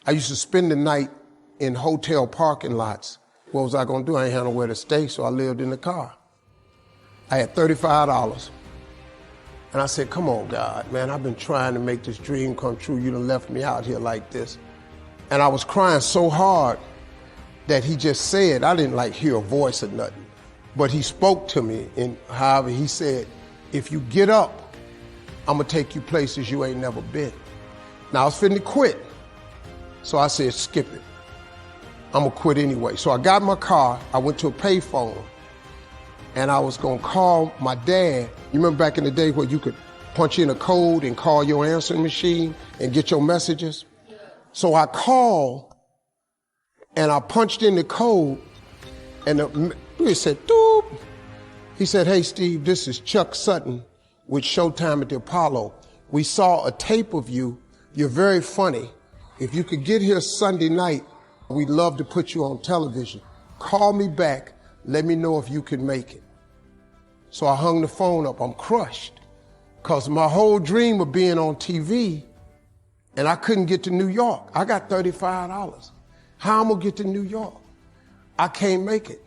I used to spend the night in hotel parking lots. What was I going to do? I ain't had nowhere to stay, so I lived in the car. I had $35. And I said, come on, God, man, I've been trying to make this dream come true. You done left me out here like this. And I was crying so hard that he just said, I didn't like hear a voice or nothing, but he spoke to me. And however, he said, if you get up, I'm gonna take you places you ain't never been. Now I was finna quit. So I said, skip it. I'm gonna quit anyway. So I got in my car, I went to a payphone, and I was gonna call my dad. You remember back in the day where you could punch in a code and call your answering machine and get your messages? So I called and I punched in the code and it said, doop. He said, hey, Steve, this is Chuck Sutton with Showtime at the Apollo. We saw a tape of you. You're very funny. If you could get here Sunday night, we'd love to put you on television. Call me back. Let me know if you can make it. So I hung the phone up. I'm crushed because my whole dream of being on TV, and I couldn't get to New York. I got $35. How am I gonna get to New York? I can't make it.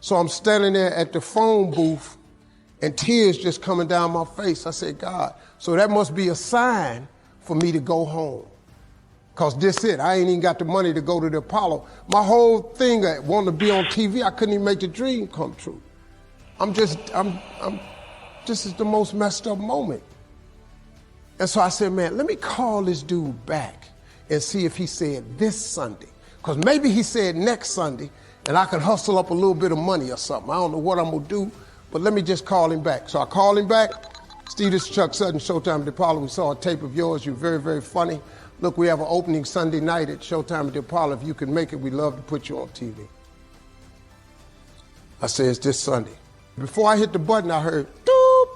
So I'm standing there at the phone booth and tears just coming down my face. I said, God, so that must be a sign for me to go home. Cause this it, I ain't even got the money to go to the Apollo. My whole thing, I wanted to be on TV, I couldn't even make the dream come true. This is the most messed up moment. And so I said, man, let me call this dude back and see if he said this Sunday. Because maybe he said next Sunday and I could hustle up a little bit of money or something. I don't know what I'm going to do, but let me just call him back. So I called him back. Steve, this is Chuck Sutton, Showtime at the Apollo. We saw a tape of yours. You're very, very funny. Look, we have an opening Sunday night at Showtime at the Apollo. If you can make it, we'd love to put you on TV. I said, it's this Sunday. Before I hit the button, I heard, doop,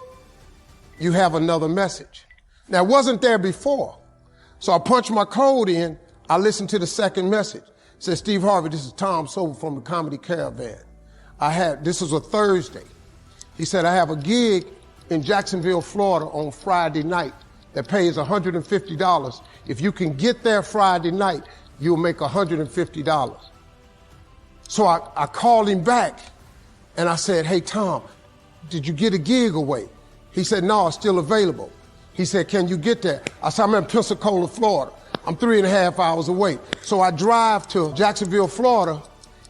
you have another message. Now, it wasn't there before. So I punched my code in. I listened to the second message. It said, Steve Harvey, this is Tom Sobel from the Comedy Caravan. This was a Thursday. He said, I have a gig in Jacksonville, Florida on Friday night that pays $150. If you can get there Friday night, you'll make $150. So I called him back and I said, hey, Tom, did you get a gig away? He said, no, it's still available. He said, can you get there? I said, I'm in Pensacola, Florida. I'm 3.5 hours away. So I drive to Jacksonville, Florida,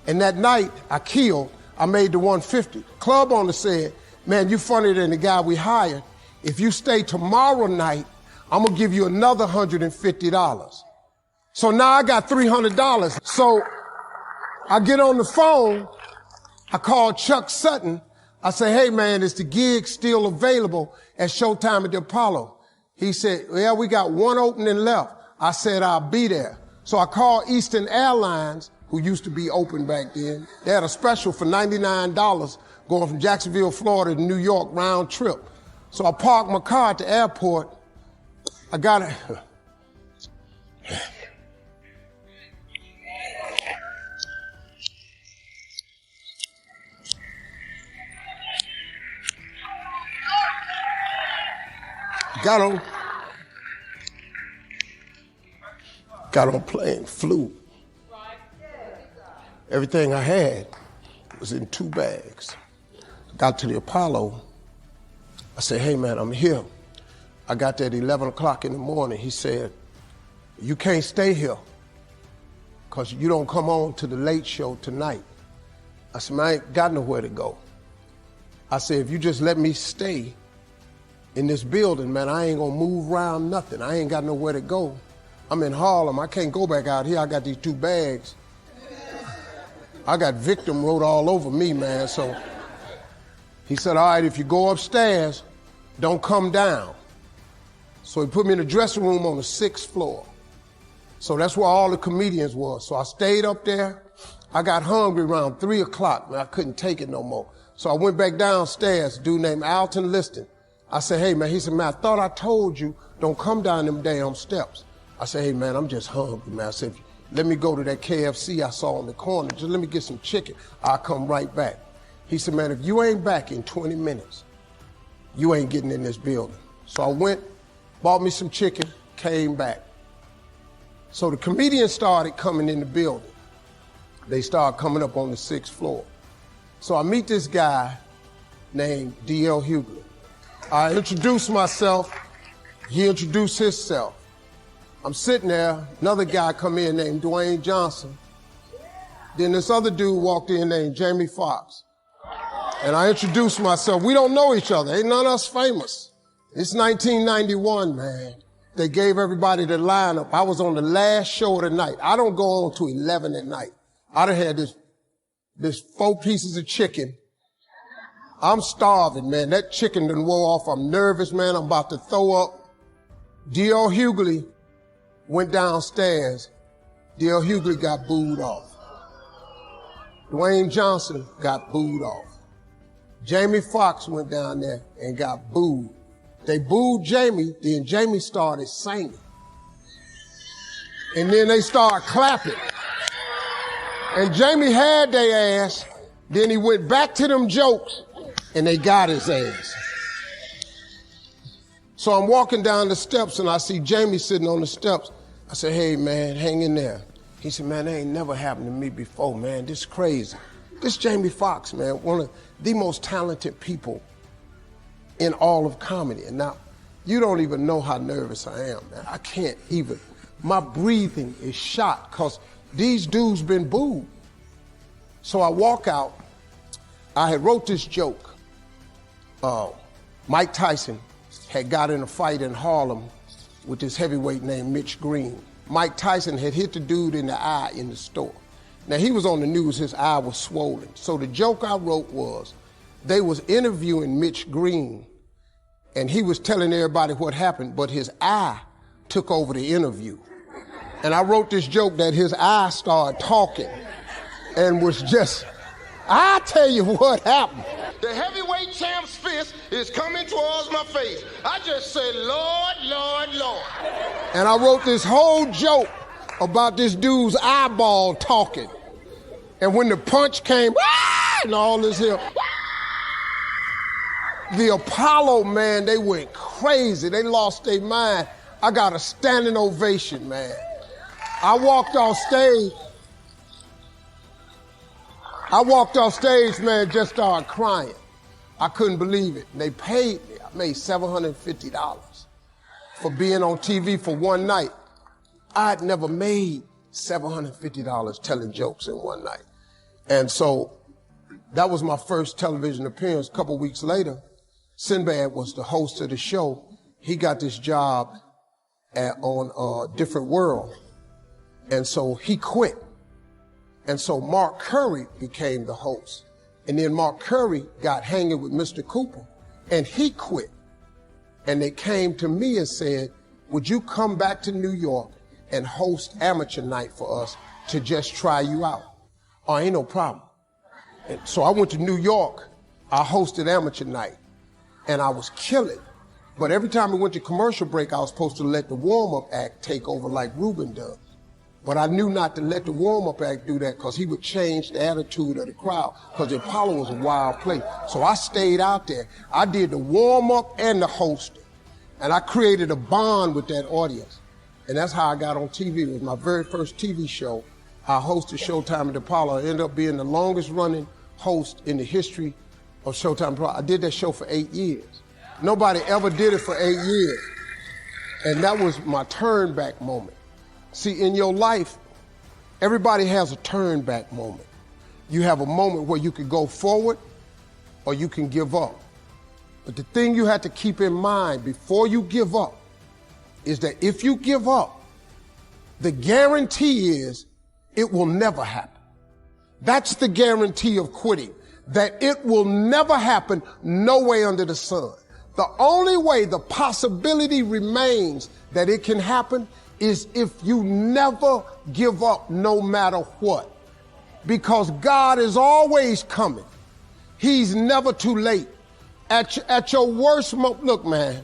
and that night I made the 150. Club owner said, man, you funnier than the guy we hired. If you stay tomorrow night, I'm gonna give you another $150. So now I got $300. So I get on the phone, I call Chuck Sutton. I say, hey man, is the gig still available at Showtime at the Apollo? He said, yeah, we got one opening left. I said, I'll be there. So I called Eastern Airlines, who used to be open back then. They had a special for $99 going from Jacksonville, Florida to New York round trip. So I parked my car at the airport. I got it. Got on plane, flew. Everything I had was in 2 bags. Got to the Apollo. I said, hey man, I'm here. I got there at 11 o'clock in the morning. He said, you can't stay here because you don't come on to the late show tonight. I said, man, I ain't got nowhere to go. I said, if you just let me stay in this building, man, I ain't gonna move around nothing. I ain't got nowhere to go. I'm in Harlem. I can't go back out here. I got these 2 bags. I got victim wrote all over me, man. So he said, all right, if you go upstairs, don't come down. So he put me in the dressing room on the 6th floor. So that's where all the comedians were. So I stayed up there. I got hungry around 3 o'clock, man. I couldn't take it no more. So I went back downstairs, a dude named Alton Liston. I said, hey man, he said, man, I thought I told you, don't come down them damn steps. I said, hey man, I'm just hungry, man. I said, let me go to that KFC I saw on the corner. Just let me get some chicken. I'll come right back. He said, man, if you ain't back in 20 minutes, you ain't getting in this building. So I went, bought me some chicken, came back. So the comedians started coming in the building. They started coming up on the 6th floor. So I meet this guy named D.L. Hughley. I introduce myself. He introduced himself. I'm sitting there, another guy come in named Dwayne Johnson. Then this other dude walked in named Jamie Foxx. And I introduced myself. We don't know each other. Ain't none of us famous. It's 1991, man. They gave everybody the lineup. I was on the last show of the night. I don't go on to 11 at night. I done had this 4 pieces of chicken. I'm starving, man. That chicken done wore off. I'm nervous, man. I'm about to throw up. D.L. Hughley went downstairs. D.L. Hughley got booed off. Dwayne Johnson got booed off. Jamie Foxx went down there and got booed. They booed Jamie, then Jamie started singing. And then they started clapping. And Jamie had their ass, then he went back to them jokes, and they got his ass. So I'm walking down the steps, and I see Jamie sitting on the steps. I said, hey, man, hang in there. He said, man, that ain't never happened to me before, man. This is crazy. This Jamie Foxx, man, one of the most talented people in all of comedy. And now, you don't even know how nervous I am, man. I can't even. My breathing is shot because these dudes been booed. So I walk out. I had wrote this joke. Mike Tyson had got in a fight in Harlem with this heavyweight named Mitch Green. Mike Tyson had hit the dude in the eye in the store. Now, he was on the news, his eye was swollen. So the joke I wrote was, they was interviewing Mitch Green, and he was telling everybody what happened, but his eye took over the interview. And I wrote this joke that his eye started talking and was just, I tell you what happened. The heavyweight champ's fist is coming towards my face. I just said, Lord, Lord, Lord. And I wrote this whole joke about this dude's eyeball talking. And when the punch came, and all this here, the Apollo, man, they went crazy. They lost their mind. I got a standing ovation, man. I walked off stage, man, just started crying. I couldn't believe it. They paid me. I made $750 for being on TV for one night. I'd never made $750 telling jokes in one night. And so that was my first television appearance. A couple weeks later, Sinbad was the host of the show. He got this job on a Different World. And so he quit. And so Mark Curry became the host. And then Mark Curry got hanging with Mr. Cooper, and he quit. And they came to me and said, would you come back to New York and host amateur night for us to just try you out? Oh, ain't no problem. And so I went to New York. I hosted amateur night, and I was killing. But every time we went to commercial break, I was supposed to let the warm-up act take over like Ruben does. But I knew not to let the warm-up act do that because he would change the attitude of the crowd, because the Apollo was a wild place. So I stayed out there. I did the warm-up and the hosting. And I created a bond with that audience. And that's how I got on TV. It was my very first TV show. I hosted Showtime at the Apollo. I ended up being the longest running host in the history of Showtime at the Apollo. I did that show for 8 years. Nobody ever did it for 8 years. And that was my turn back moment. See, in your life, everybody has a turn back moment. You have a moment where you can go forward or you can give up. But the thing you have to keep in mind before you give up is that if you give up, the guarantee is it will never happen. That's the guarantee of quitting, that it will never happen, no way under the sun. The only way the possibility remains that it can happen is if you never give up no matter what. Because God is always coming. He's never too late. At your worst moment, look, man,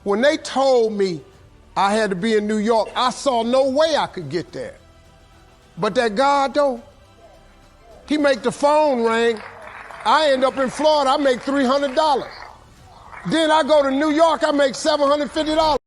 when they told me I had to be in New York, I saw no way I could get there. But that God, though, he make the phone ring. I end up in Florida, I make $300. Then I go to New York, I make $750.